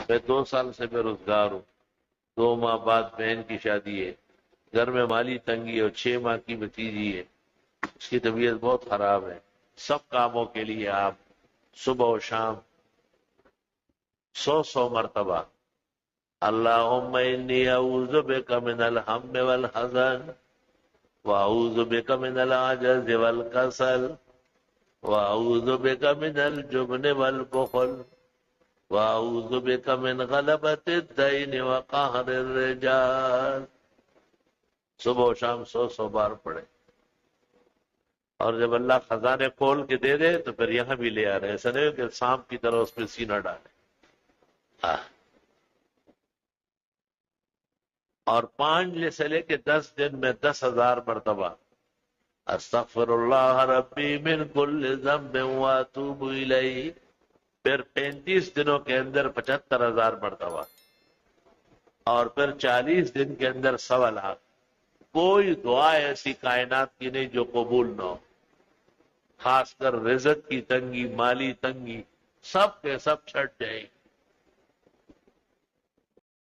میں 2 سال سے بے روزگار ہوں، 2 ماہ بعد بہن کی شادی ہے، گھر میں مالی تنگی اور 6 ماہ کی بھتیجی ہے، اس کی طبیعت بہت خراب ہے۔ سب کاموں کے لیے آپ صبح و شام 100 مرتبہ اللہم انی اعوذ بک من الہم والحزن واعوذ بک من العجز والکسل واعوذ بک من الجبن والبخل واعوذ بک من غلبۃ الدین وقہر الرجال۔ صبح و شام 100 بار پڑھے، اور جب اللہ خزانے کھول کے دے دے تو پھر یہاں بھی لے آ رہے، ایسا نہیں کہ سانپ کی طرح اس پہ سینہ ڈالے۔ اور 5 سے لے کے 10 دن میں 10,000 مرتبہ استغفر اللہ ربی من کل ذنب واتوب الیہ، پھر 35 دنوں کے اندر 75,000 مرتبہ، اور پھر 40 دن کے اندر 1.25 لاکھ۔ کوئی دعا ایسی کائنات کی نہیں جو قبول نہ ہو، خاص کر رزق کی تنگی، مالی تنگی، سب کے سب چھٹ جائیں گے۔